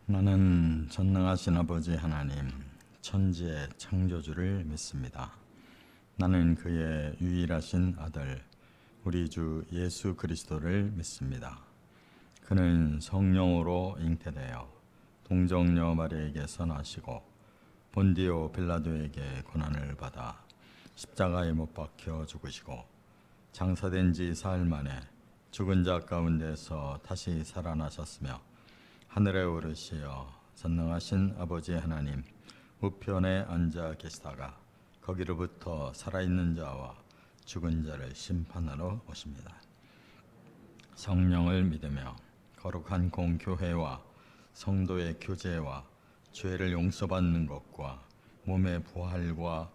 나는 전능하신 아버지 하나님, 천지의 창조주를 믿습니다. 나는 그의 유일하신 아들, 우리 주 예수 그리스도를 믿습니다. 그는 성령으로 잉태되어 동정녀 마리아에게서 나시고 본디오 빌라도에게 고난을 받아 십자가에 못 박혀 죽으시고 장사된 지 사흘 만에 죽은 자 가운데서 다시 살아나셨으며 하늘에 오르시어 전능하신 아버지 하나님 우편에 앉아 계시다가 거기로부터 살아있는 자와 죽은 자를 심판하러 오십니다. 성령을 믿으며 거룩한 공교회와 성도의 교제와 죄를 용서받는 것과 몸의 부활과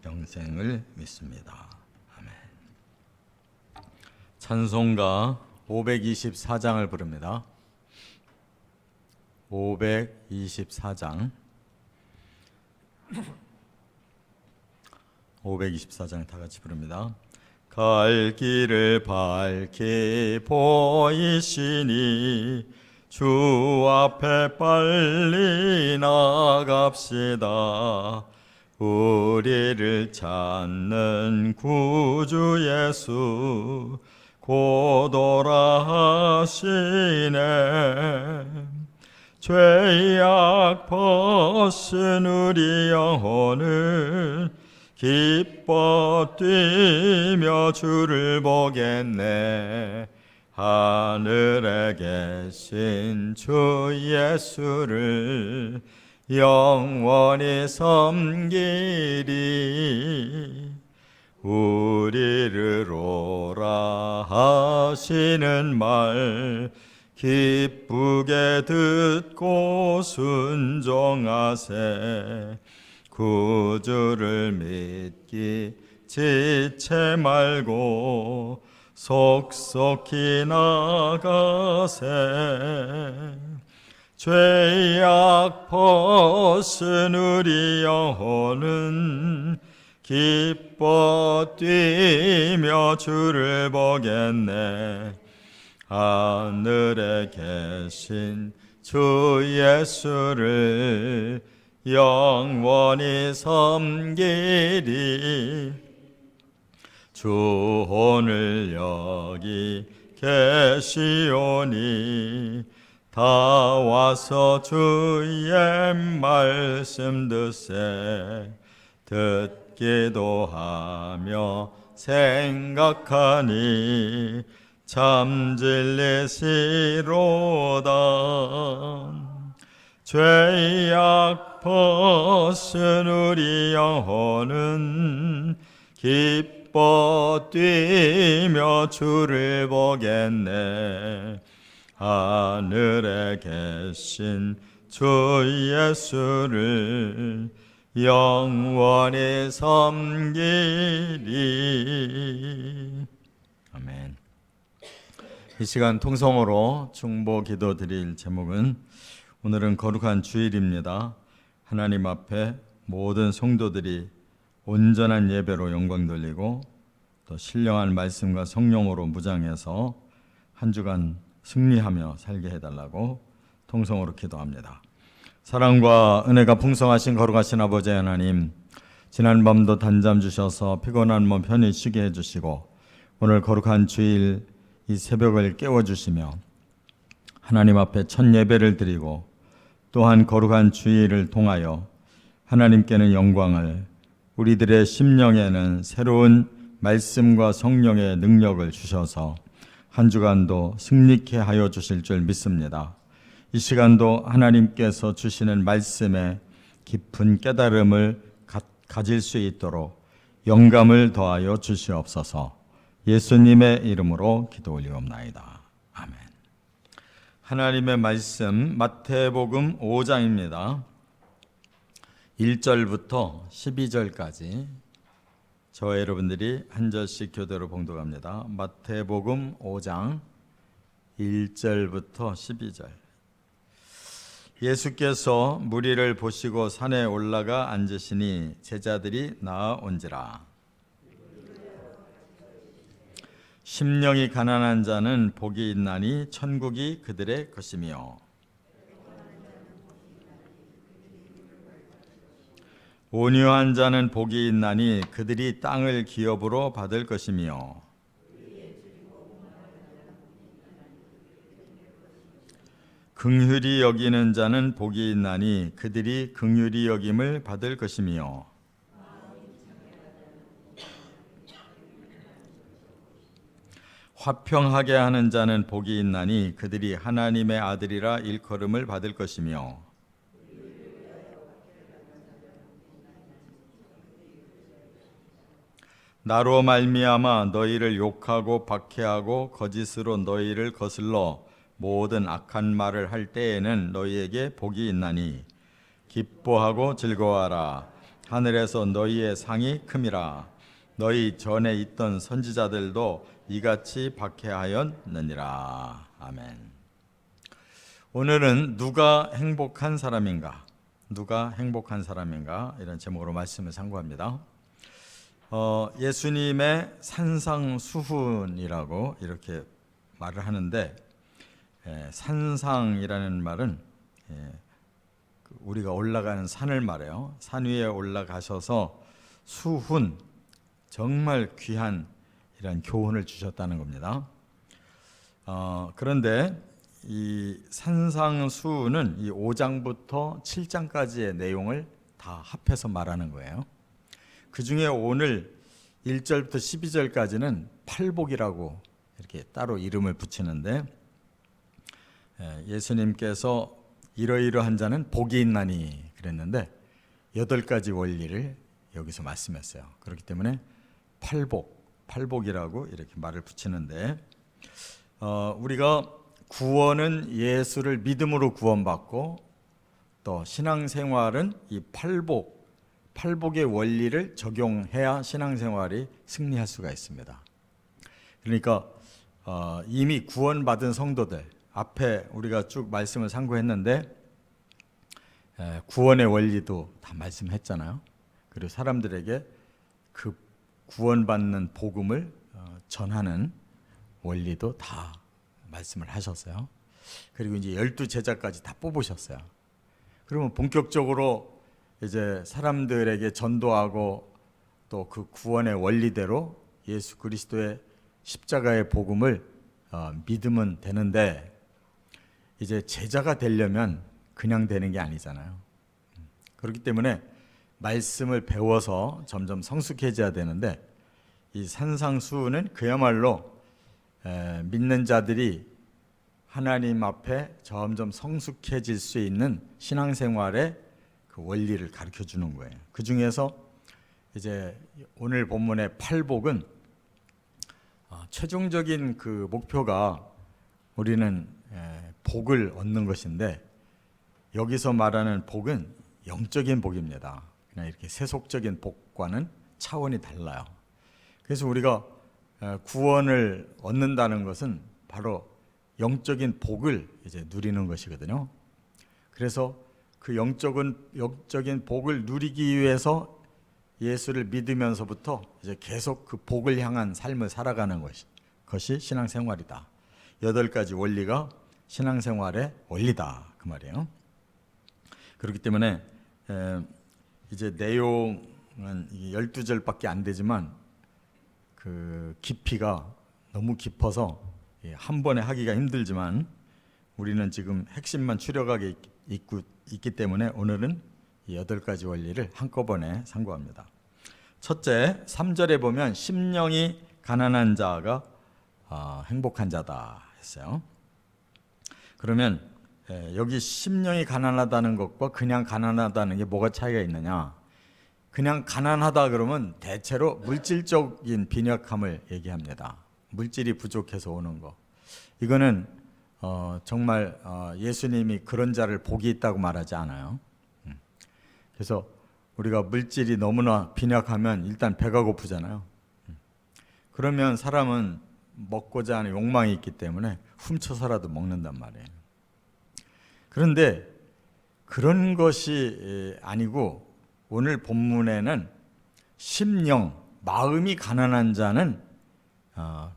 영생을 믿습니다. 아멘. 찬송가 524장을 부릅니다. 524장 524장 다 같이 부릅니다. 갈 길을 밝히 보이시니 주 앞에 빨리 나갑시다. 우리를 찾는 구주 예수 곧 오라 하시네. 죄악 벗은 우리 영혼을 기뻐 뛰며 주를 보겠네. 하늘에 계신 주 예수를 영원히 섬기리. 우리를 오라 하시는 말 기쁘게 듣고 순종하세. 구주를 믿기 지체 말고 속속히 나가세. 죄악 벗은 우리 영혼은 기뻐 뛰며 주를 보겠네. 하늘에 계신 주 예수를 영원히 섬기리. 주 오늘 여기 계시오니 다 와서 주의 말씀 듣세. 듣기도 하며 생각하니 참 진리시로다. 죄악 벗은 우리 영혼은 기뻐 뛰며 주를 보겠네. 하늘에 계신 주 예수를 영원히 섬기리. 아멘. 이 시간 통성으로 중보 기도 드릴 제목은 오늘은 거룩한 주일입니다. 하나님 앞에 모든 성도들이 온전한 예배로 영광 돌리고 또 신령한 말씀과 성령으로 무장해서 한 주간 승리하며 살게 해달라고 통성으로 기도합니다. 사랑과 은혜가 풍성하신 거룩하신 아버지 하나님, 지난밤도 단잠 주셔서 피곤한 몸 편히 쉬게 해주시고 오늘 거룩한 주일 이 새벽을 깨워주시며 하나님 앞에 첫 예배를 드리고 또한 거룩한 주일을 통하여 하나님께는 영광을, 우리들의 심령에는 새로운 말씀과 성령의 능력을 주셔서 한 주간도 승리케 하여 주실 줄 믿습니다. 이 시간도 하나님께서 주시는 말씀에 깊은 깨달음을 가질 수 있도록 영감을 더하여 주시옵소서. 예수님의 이름으로 기도 올리옵나이다. 아멘. 하나님의 말씀 마태복음 5장입니다. 1절부터 12절까지 저와 여러분들이 한 절씩 교대로 봉독합니다. 마태복음 5장 1절부터 12절. 예수께서 무리를 보시고 산에 올라가 앉으시니 제자들이 나아온지라. 심령이 가난한 자는 복이 있나니 천국이 그들의 것이며 온유한 자는 복이 있나니 그들이 땅을 기업으로 받을 것이며 긍휼히 여기는 자는 복이 있나니 그들이 긍휼히 여김을 받을 것이며 화평하게 하는 자는 복이 있나니 그들이 하나님의 아들이라 일컬음을 받을 것이며 나로 말미암아 너희를 욕하고 박해하고 거짓으로 너희를 거슬러 모든 악한 말을 할 때에는 너희에게 복이 있나니 기뻐하고 즐거워하라. 하늘에서 너희의 상이 큼이라. 너희 전에 있던 선지자들도 이같이 박해하였느니라. 아멘. 오늘은 누가 행복한 사람인가? 누가 행복한 사람인가? 이런 제목으로 말씀을 상고합니다. 예수님의 산상수훈이라고 이렇게 말을 하는데, 산상이라는 말은 우리가 올라가는 산을 말해요. 산 위에 올라가셔서 수훈, 정말 귀한 이런 교훈을 주셨다는 겁니다. 그런데 이 산상수훈은 이 5장부터 7장까지의 내용을 다 합해서 말하는 거예요. 그 중에 오늘 1절부터 12절까지는 팔복이라고 이렇게 따로 이름을 붙이는데, 예수님께서 이러이러한 자는 복이 있나니 그랬는데 8가지 원리를 여기서 말씀했어요. 그렇기 때문에 팔복이라고 이렇게 말을 붙이는데, 우리가 구원은 예수를 믿음으로 구원받고 또 신앙생활은 이 팔복의 원리를 적용해야 신앙생활이 승리할 수가 있습니다. 그러니까 이미 구원받은 성도들, 앞에 우리가 쭉 말씀을 상고했는데 구원의 원리도 다 말씀했잖아요. 그리고 사람들에게 그 구원받는 복음을 전하는 원리도 다 말씀을 하셨어요. 그리고 이제 12제자까지 다 뽑으셨어요. 그러면 본격적으로 이제 사람들에게 전도하고 또 그 구원의 원리대로 예수 그리스도의 십자가의 복음을 믿으면 되는데, 이제 제자가 되려면 그냥 되는 게 아니잖아요. 그렇기 때문에 말씀을 배워서 점점 성숙해져야 되는데, 이 산상수훈은 그야말로 믿는 자들이 하나님 앞에 점점 성숙해질 수 있는 신앙생활의 그 원리를 가르쳐 주는 거예요. 그 중에서 이제 오늘 본문의 팔복은 최종적인 그 목표가 우리는 복을 얻는 것인데, 여기서 말하는 복은 영적인 복입니다. 그냥 이렇게 세속적인 복과는 차원이 달라요. 그래서 우리가 구원을 얻는다는 것은 바로 영적인 복을 이제 누리는 것이거든요. 그래서 그 영적인 복을 누리기 위해서 예수를 믿으면서부터 이제 계속 그 복을 향한 삶을 살아가는 것이 신앙생활이다. 8가지 원리가 신앙생활의 원리다, 그 말이에요. 그렇기 때문에 이제 내용은 12절밖에 안 되지만 그 깊이가 너무 깊어서 한 번에 하기가 힘들지만, 우리는 지금 핵심만 추려가게 있기 때문에 오늘은 이 8가지 원리를 한꺼번에 상고합니다. 첫째, 3절에 보면 심령이 가난한 자가 행복한 자다 했어요. 그러면 여기 심령이 가난하다는 것과 그냥 가난하다는 게 뭐가 차이가 있느냐? 그냥 가난하다 그러면 대체로 물질적인 빈약함을 얘기합니다. 물질이 부족해서 오는 거. 이거는 정말 예수님이 그런 자를 복이 있다고 말하지 않아요. 그래서 우리가 물질이 너무나 빈약하면 일단 배가 고프잖아요. 그러면 사람은 먹고자 하는 욕망이 있기 때문에 훔쳐서라도 먹는단 말이에요. 그런데 그런 것이 아니고 오늘 본문에는 심령, 마음이 가난한 자는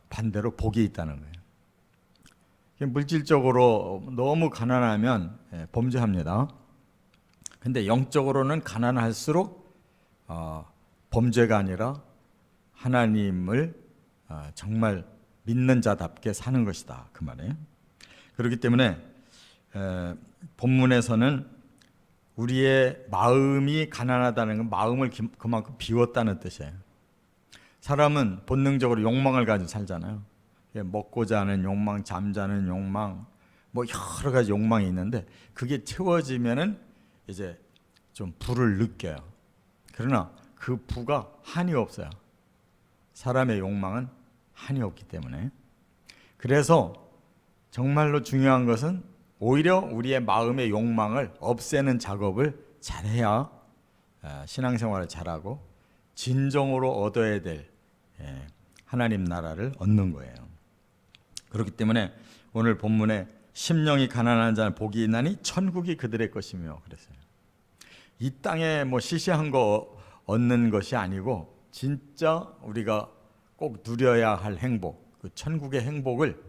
반대로 복이 있다는 거예요. 물질적으로 너무 가난하면 범죄합니다. 근데 영적으로는 가난할수록 범죄가 아니라 하나님을 정말 믿는 자답게 사는 것이다, 그 말이에요. 그렇기 때문에 본문에서는 우리의 마음이 가난하다는 건 마음을 그만큼 비웠다는 뜻이에요. 사람은 본능적으로 욕망을 가지고 살잖아요. 먹고자 하는 욕망, 잠자는 욕망, 뭐 여러 가지 욕망이 있는데 그게 채워지면은 이제 좀 부를 느껴요. 그러나 그 부가 한이 없어요. 사람의 욕망은 한이 없기 때문에. 그래서 정말로 중요한 것은 오히려 우리의 마음의 욕망을 없애는 작업을 잘해야 신앙생활을 잘하고 진정으로 얻어야 될 하나님 나라를 얻는 거예요. 그렇기 때문에 오늘 본문에 심령이 가난한 자는 복이 있나니 천국이 그들의 것이며 그랬어요. 이 땅에 뭐 시시한 거 얻는 것이 아니고 진짜 우리가 꼭 누려야 할 행복, 그 천국의 행복을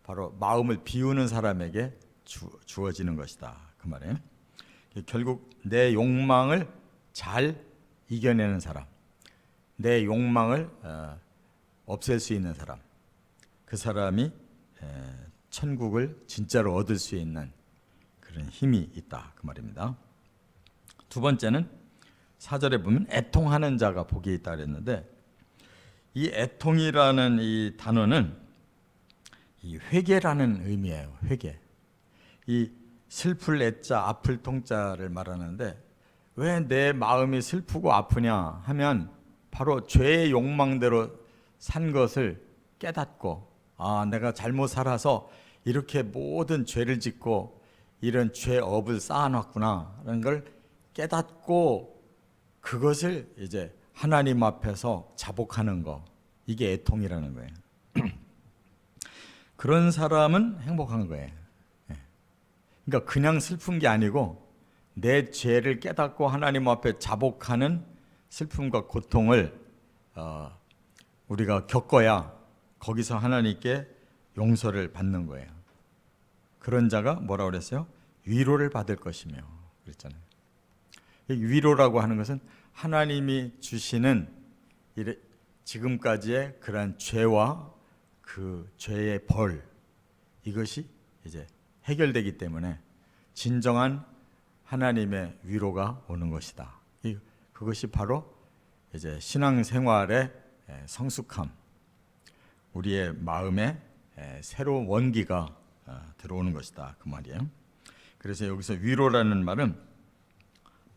바로 마음을 비우는 사람에게 주어지는 것이다, 그 말이에요. 결국 내 욕망을 잘 이겨내는 사람, 내 욕망을 없앨 수 있는 사람, 그 사람이 천국을 진짜로 얻을 수 있는 그런 힘이 있다, 그 말입니다. 두 번째는 4절에 보면 애통하는 자가 복이 있다 그랬는데, 이 애통이라는 이 단어는 이 회개라는 의미예요. 회개. 이 슬플 애자, 아플 통자를 말하는데, 왜 내 마음이 슬프고 아프냐 하면 바로 죄의 욕망대로 산 것을 깨닫고, 내가 잘못 살아서 이렇게 모든 죄를 짓고 이런 죄업을 쌓아놨구나 라는 걸 깨닫고 그것을 이제 하나님 앞에서 자복하는 거, 이게 애통이라는 거예요. 그런 사람은 행복한 거예요. 그러니까 그냥 슬픈 게 아니고 내 죄를 깨닫고 하나님 앞에 자복하는 슬픔과 고통을 우리가 겪어야 거기서 하나님께 용서를 받는 거예요. 그런 자가 뭐라고 그랬어요? 위로를 받을 것이며 그랬잖아요. 위로라고 하는 것은 하나님이 주시는 지금까지의 그러한 죄와 그 죄의 벌, 이것이 이제 해결되기 때문에 진정한 하나님의 위로가 오는 것이다. 그것이 바로 이제 신앙생활의 성숙함, 우리의 마음에 새로운 원기가 들어오는 것이다, 그 말이에요. 그래서 여기서 위로라는 말은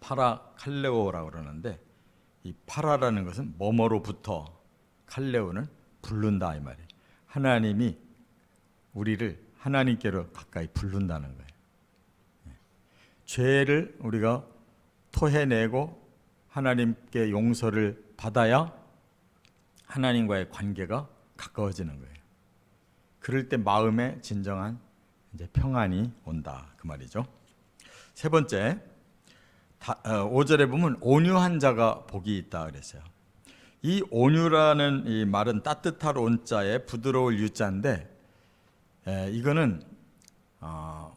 파라칼레오라고 그러는데, 이 파라라는 것은 뭐뭐로부터, 칼레오는 부른다 이 말이에요. 하나님이 우리를 하나님께로 가까이 부른다는 거예요. 죄를 우리가 토해내고 하나님께 용서를 받아야 하나님과의 관계가 가까워지는 거예요. 그럴 때 마음에 진정한 이제 평안이 온다, 그 말이죠. 세 번째, 5절에 보면 온유한 자가 복이 있다 그랬어요. 이 온유라는 이 말은 따뜻할 온자에 부드러울 유자인데, 이거는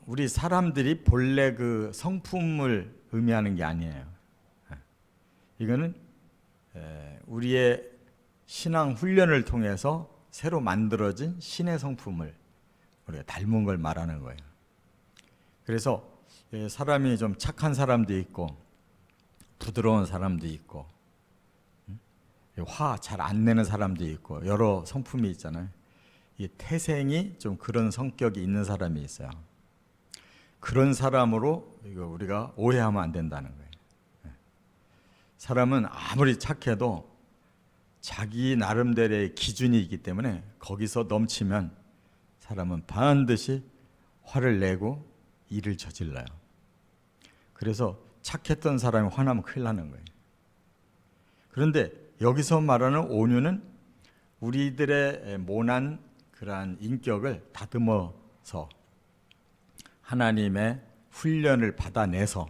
우리 사람들이 본래 그 성품을 의미하는 게 아니에요. 이거는 우리의 신앙 훈련을 통해서 새로 만들어진 신의 성품을 우리가 닮은 걸 말하는 거예요. 그래서 사람이 좀 착한 사람도 있고 부드러운 사람도 있고 화 잘 안 내는 사람도 있고 여러 성품이 있잖아요. 이 태생이 좀 그런 성격이 있는 사람이 있어요. 그런 사람으로 이거 우리가 오해하면 안 된다는 거예요. 사람은 아무리 착해도 자기 나름대로의 기준이 있기 때문에 거기서 넘치면 사람은 반드시 화를 내고 일을 저질러요. 그래서 착했던 사람이 화나면 큰일 나는 거예요. 그런데 여기서 말하는 온유는 우리들의 모난 그러한 인격을 다듬어서 하나님의 훈련을 받아내서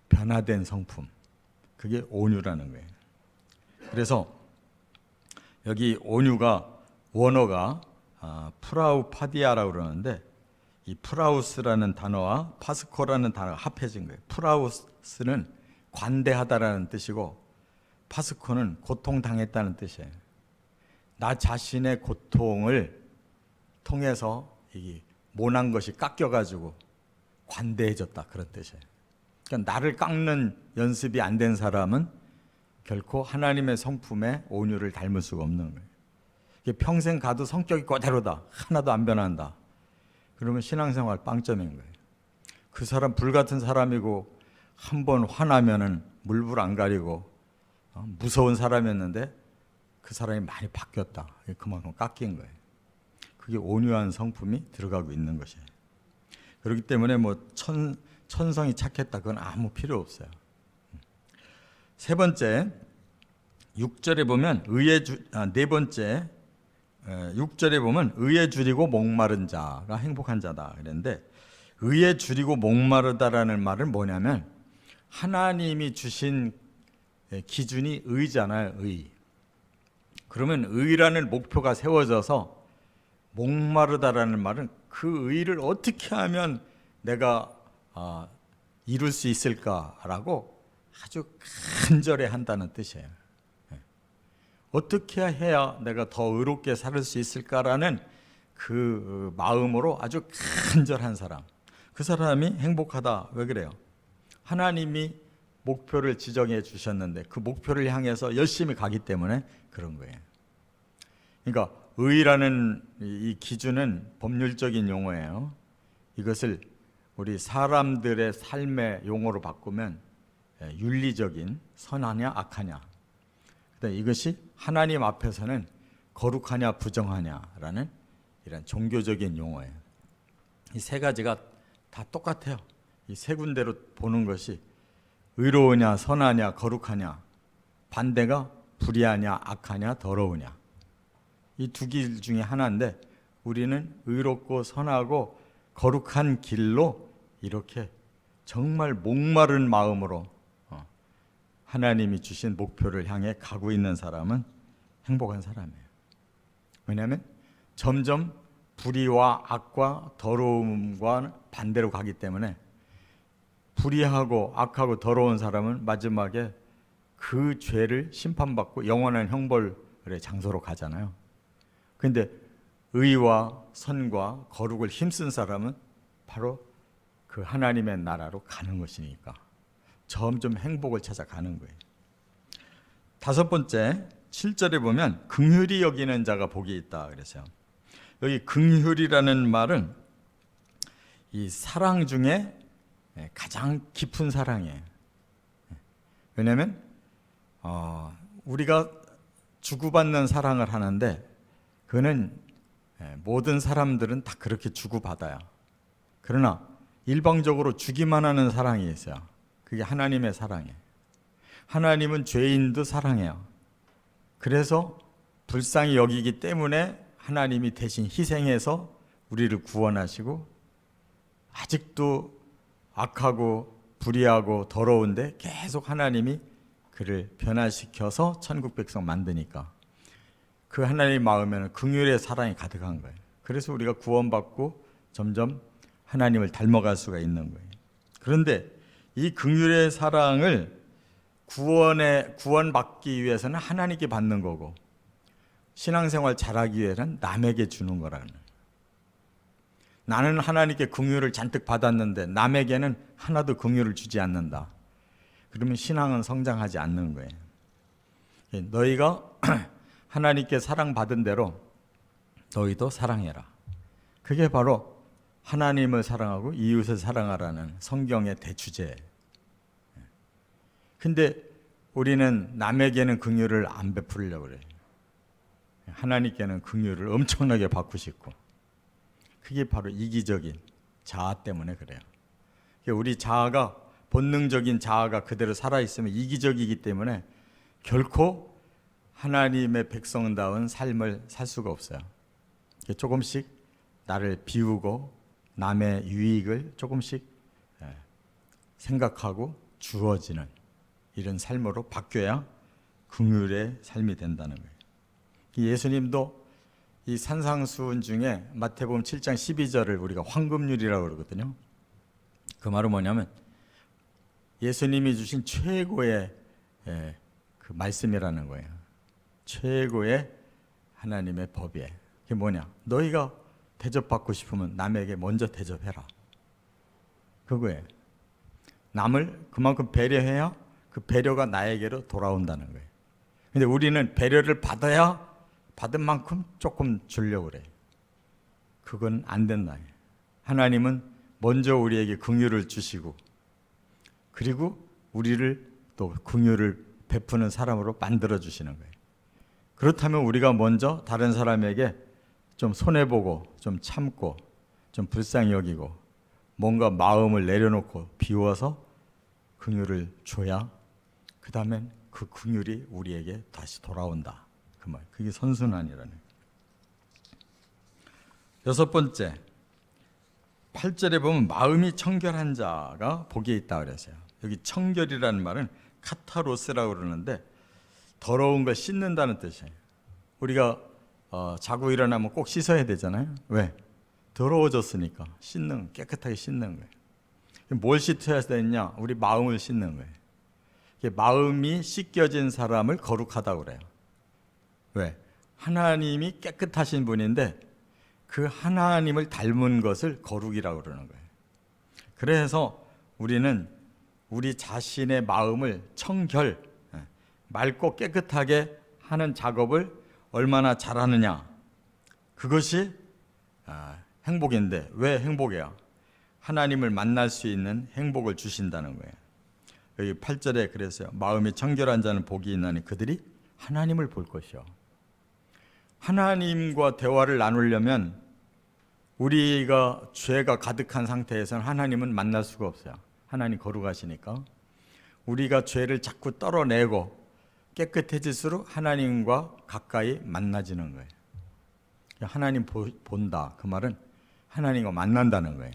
변화된 성품, 그게 온유라는 거예요. 그래서 여기 온유가 원어가 프라우파디아라고 그러는데, 이 프라우스라는 단어와 파스코라는 단어가 합해진 거예요. 프라우스는 관대하다라는 뜻이고 파스코는 고통당했다는 뜻이에요. 나 자신의 고통을 통해서 이 모난 것이 깎여가지고 관대해졌다, 그런 뜻이에요. 그러니까 나를 깎는 연습이 안 된 사람은 결코 하나님의 성품의 온유를 닮을 수가 없는 거예요. 평생 가도 성격이 그대로다, 하나도 안 변한다, 그러면 신앙생활 빵점인 거예요. 그 사람 불같은 사람이고 한 번 화나면은 물불 안 가리고 무서운 사람이었는데 그 사람이 많이 바뀌었다, 그만큼 깎인 거예요. 그게 온유한 성품이 들어가고 있는 것이에요. 그렇기 때문에 뭐 천성이 착했다, 그건 아무 필요 없어요. 세 번째, 6절에 보면 네 번째 6절에 보면 의에 줄이고 목마른 자가 행복한 자다 그랬는데, 의에 줄이고 목마르다라는 말은 뭐냐면 하나님이 주신 기준이 의잖아요. 의. 그러면 의라는 목표가 세워져서 목마르다라는 말은 그 의를 어떻게 하면 내가 이룰 수 있을까라고 아주 간절해 한다는 뜻이에요. 어떻게 해야 내가 더 의롭게 살 수 있을까라는 그 마음으로 아주 간절한 사람, 그 사람이 행복하다. 왜 그래요? 하나님이 목표를 지정해 주셨는데 그 목표를 향해서 열심히 가기 때문에 그런 거예요. 그러니까 의라는 이 기준은 법률적인 용어예요. 이것을 우리 사람들의 삶의 용어로 바꾸면 윤리적인, 선하냐 악하냐, 이것이 하나님 앞에서는 거룩하냐 부정하냐라는 이런 종교적인 용어예요. 이 세 가지가 다 똑같아요. 이 세 군데로 보는 것이 의로우냐 선하냐 거룩하냐, 반대가 불의하냐 악하냐 더러우냐, 이 두 길 중에 하나인데 우리는 의롭고 선하고 거룩한 길로 이렇게 정말 목마른 마음으로 하나님이 주신 목표를 향해 가고 있는 사람은 행복한 사람이에요. 왜냐하면 점점 불의와 악과 더러움과 반대로 가기 때문에 불의하고 악하고 더러운 사람은 마지막에 그 죄를 심판받고 영원한 형벌의 장소로 가잖아요. 그런데 의와 선과 거룩을 힘쓴 사람은 바로 그 하나님의 나라로 가는 것이니까 점점 행복을 찾아가는 거예요. 다섯 번째, 7절에 보면 긍휼히 여기는 자가 복이 있다 그랬어요. 여기 긍휼이라는 말은 이 사랑 중에 가장 깊은 사랑이에요. 왜냐하면 우리가 주고받는 사랑을 하는데 그거는 모든 사람들은 다 그렇게 주고받아요. 그러나 일방적으로 주기만 하는 사랑이 있어요. 그게 하나님의 사랑이에요. 하나님은 죄인도 사랑해요. 그래서 불쌍히 여기기 때문에 하나님이 대신 희생해서 우리를 구원하시고, 아직도 악하고 불의하고 더러운데 계속 하나님이 그를 변화시켜서 천국 백성 만드니까 그 하나님의 마음에는 긍휼의 사랑이 가득한 거예요. 그래서 우리가 구원받고 점점 하나님을 닮아갈 수가 있는 거예요. 그런데 이 긍휼의 사랑을 구원받기 위해서는 하나님께 받는 거고, 신앙생활 잘하기 위해서는 남에게 주는 거라는. 나는 하나님께 긍휼을 잔뜩 받았는데 남에게는 하나도 긍휼을 주지 않는다. 그러면 신앙은 성장하지 않는 거예요. 너희가 하나님께 사랑받은 대로 너희도 사랑해라. 그게 바로 하나님을 사랑하고 이웃을 사랑하라는 성경의 대주제예요. 근데 우리는 남에게는 긍휼을 안 베풀려고 그래요. 하나님께는 긍휼을 엄청나게 받고 싶고, 그게 바로 이기적인 자아 때문에 그래요. 우리 자아가, 본능적인 자아가 그대로 살아있으면 이기적이기 때문에 결코 하나님의 백성다운 삶을 살 수가 없어요. 조금씩 나를 비우고 남의 유익을 조금씩 생각하고 주어지는 이런 삶으로 바뀌어야 긍휼의 삶이 된다는 거예요. 예수님도 이 산상수훈 중에 마태복음 7장 12절을 우리가 황금률이라고 그러거든요. 그 말은 뭐냐면 예수님이 주신 최고의 그 말씀이라는 거예요. 최고의 하나님의 법이에요. 그게 뭐냐? 너희가 대접받고 싶으면 남에게 먼저 대접해라. 그거예요. 남을 그만큼 배려해야 그 배려가 나에게로 돌아온다는 거예요. 근데 우리는 배려를 받아야 받은 만큼 조금 주려고 그래요. 그건 안 된다. 하나님은 먼저 우리에게 긍휼을 주시고 그리고 우리를 또 긍휼을 베푸는 사람으로 만들어 주시는 거예요. 그렇다면 우리가 먼저 다른 사람에게 좀 손해보고 좀 참고 좀 불쌍히 여기고 뭔가 마음을 내려놓고 비워서 긍휼을 줘야 그 다음엔 그 긍휼이 우리에게 다시 돌아온다. 그 말. 그게 선순환이라는 거예요. 여섯 번째, 8절에 보면 마음이 청결한 자가 복이 있다 그랬어요. 여기 청결이라는 말은 카타로스라고 그러는데 더러운 걸 씻는다는 뜻이에요. 우리가 자고 일어나면 꼭 씻어야 되잖아요. 왜? 더러워졌으니까 깨끗하게 씻는 거예요. 뭘 씻어야 되느냐? 우리 마음을 씻는 거예요. 마음이 씻겨진 사람을 거룩하다고 그래요. 왜? 하나님이 깨끗하신 분인데 그 하나님을 닮은 것을 거룩이라고 그러는 거예요. 그래서 우리는 우리 자신의 마음을 청결, 맑고 깨끗하게 하는 작업을 얼마나 잘하느냐. 그것이 행복인데 왜 행복이야? 하나님을 만날 수 있는 행복을 주신다는 거예요. 여기 8절에 그랬어요. 마음이 청결한 자는 복이 있나니 그들이 하나님을 볼 것이요. 하나님과 대화를 나누려면 우리가 죄가 가득한 상태에서는 하나님은 만날 수가 없어요. 하나님 거룩하시니까. 우리가 죄를 자꾸 떨어내고 깨끗해질수록 하나님과 가까이 만나지는 거예요. 하나님 본다. 그 말은 하나님과 만난다는 거예요.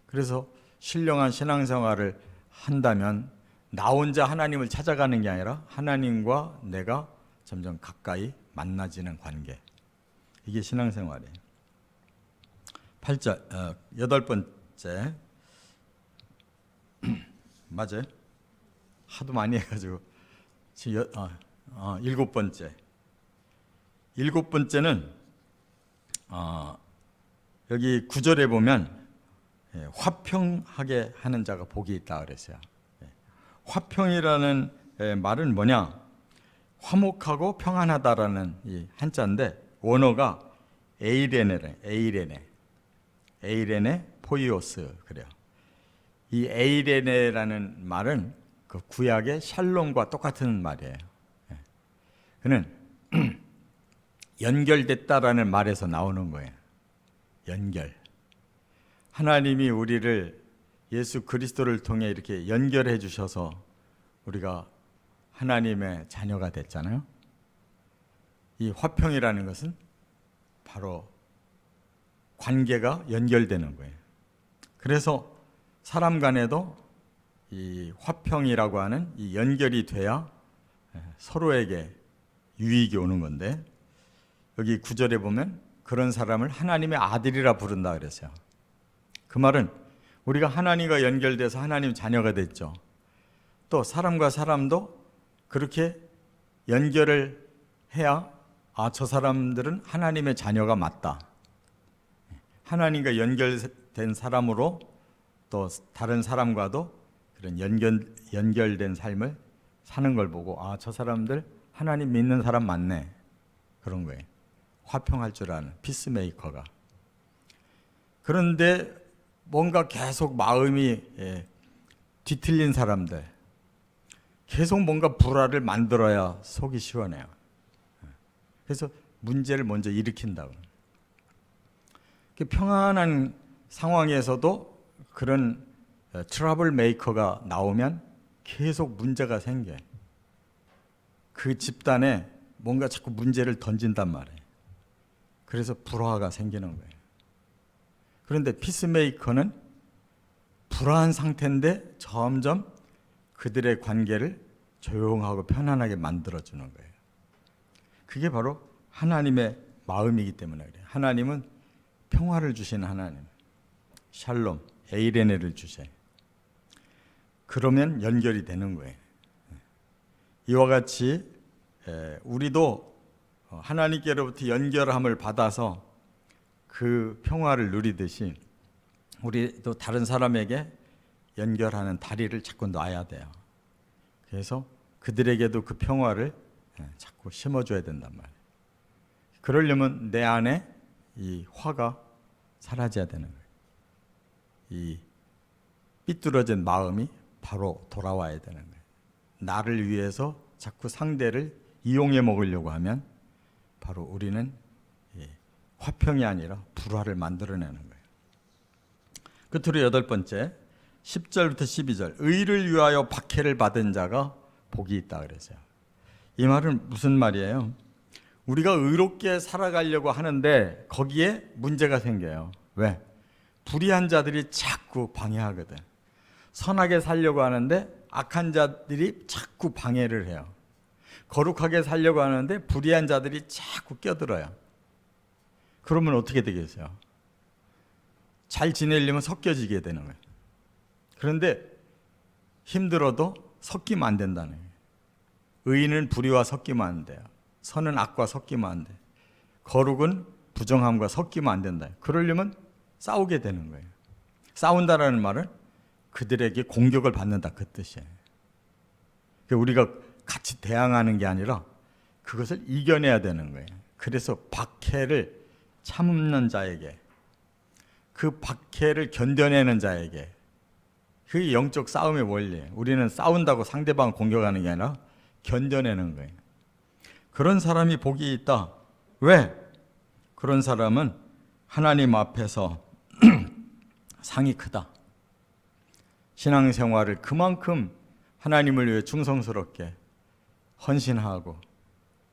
그래서 신령한 신앙생활을 한다면 나 혼자 하나님을 찾아가는 게 아니라 하나님과 내가 점점 가까이 만나지는 관계. 이게 신앙생활이에요. 8절, 여덟 번째. 맞아요? 하도 많이 해가지고. 지금 일곱 번째. 일곱 번째는 여기 9절에 보면 화평하게 하는 자가 복이 있다 그랬어요. 화평이라는 말은 뭐냐? 화목하고 평안하다라는 이 한자인데 원어가 에이레네 포이오스 그래요. 이 에이레네라는 말은 그 구약의 샬롬과 똑같은 말이에요. 그는 연결됐다라는 말에서 나오는 거예요. 연결. 하나님이 우리를 예수 그리스도를 통해 이렇게 연결해 주셔서 우리가 하나님의 자녀가 됐잖아요. 이 화평이라는 것은 바로 관계가 연결되는 거예요. 그래서 사람 간에도 이 화평이라고 하는 이 연결이 돼야 서로에게 유익이 오는 건데 여기 9절에 보면 그런 사람을 하나님의 아들이라 부른다 그랬어요. 그 말은 우리가 하나님과 연결돼서 하나님 자녀가 됐죠. 또 사람과 사람도 그렇게 연결을 해야 저 사람들은 하나님의 자녀가 맞다. 하나님과 연결된 사람으로 또 다른 사람과도 그런 연결된 삶을 사는 걸 보고 저 사람들 하나님 믿는 사람 맞네. 그런 거예요. 화평할 줄 아는 피스메이커가. 그런데 뭔가 계속 마음이 뒤틀린 사람들, 계속 뭔가 불화를 만들어야 속이 시원해요. 그래서 문제를 먼저 일으킨다고. 평안한 상황에서도 그런 트러블 메이커가 나오면 계속 문제가 생겨요. 그 집단에 뭔가 자꾸 문제를 던진단 말이에요. 그래서 불화가 생기는 거예요. 그런데 피스메이커는 불안한 상태인데 점점 그들의 관계를 조용하고 편안하게 만들어주는 거예요. 그게 바로 하나님의 마음이기 때문에 그래요. 하나님은 평화를 주시는 하나님, 샬롬, 에이레네를 주세요. 그러면 연결이 되는 거예요. 이와 같이 우리도 하나님께로부터 연결함을 받아서 그 평화를 누리듯이 우리도 다른 사람에게 연결하는 다리를 자꾸 놔야 돼요. 그래서 그들에게도 그 평화를 자꾸 심어줘야 된단 말이에요. 그러려면 내 안에 이 화가 사라져야 되는 거예요. 이 삐뚤어진 마음이 바로 돌아와야 되는 거예요. 나를 위해서 자꾸 상대를 이용해 먹으려고 하면 바로 우리는 화평이 아니라 불화를 만들어내는 거예요. 끝으로 8번째 10절부터 12절 의를 위하여 박해를 받은 자가 복이 있다 그랬어요. 이 말은 무슨 말이에요? 우리가 의롭게 살아가려고 하는데 거기에 문제가 생겨요. 왜? 불의한 자들이 자꾸 방해하거든. 선하게 살려고 하는데 악한 자들이 자꾸 방해를 해요. 거룩하게 살려고 하는데 불의한 자들이 자꾸 껴들어요. 그러면 어떻게 되겠어요? 잘 지내려면 섞여지게 되는 거예요. 그런데 힘들어도 섞이면 안 된다는 거예요. 의인은 불의와 섞이면 안 돼요. 선은 악과 섞이면 안 돼요. 거룩은 부정함과 섞이면 안 된다. 그러려면 싸우게 되는 거예요. 싸운다라는 말은 그들에게 공격을 받는다 그 뜻이에요. 우리가 같이 대항하는 게 아니라 그것을 이겨내야 되는 거예요. 그래서 박해를 참는 자에게, 그 박해를 견뎌내는 자에게, 그게 영적 싸움의 원리예요. 우리는 싸운다고 상대방을 공격하는 게 아니라 견뎌내는 거예요. 그런 사람이 복이 있다. 왜? 그런 사람은 하나님 앞에서 상이 크다. 신앙생활을 그만큼 하나님을 위해 충성스럽게 헌신하고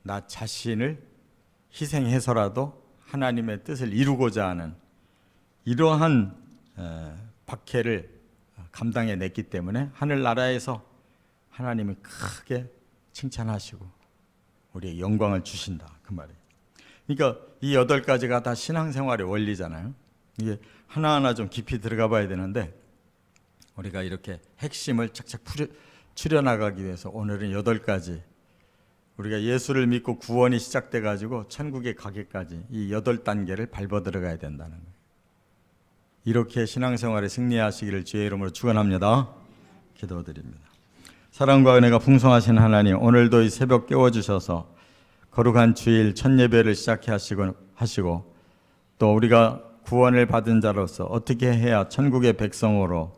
나 자신을 희생해서라도 하나님의 뜻을 이루고자 하는 이러한 박해를 감당해냈기 때문에 하늘나라에서 하나님이 크게 칭찬하시고 우리에게 영광을 주신다 그 말이에요. 그러니까 이 8가지가 다 신앙생활의 원리잖아요. 이게 하나하나 좀 깊이 들어가 봐야 되는데 우리가 이렇게 핵심을 착착 추려나가기 위해서 오늘은 8가지, 우리가 예수를 믿고 구원이 시작돼 가지고 천국에 가기까지 이 8단계를 밟아 들어가야 된다는 거예요. 이렇게 신앙생활에 승리하시기를 주의 이름으로 축원합니다. 기도드립니다. 사랑과 은혜가 풍성하신 하나님, 오늘도 이 새벽 깨워주셔서 거룩한 주일 첫 예배를 시작해 하시고 또 우리가 구원을 받은 자로서 어떻게 해야 천국의 백성으로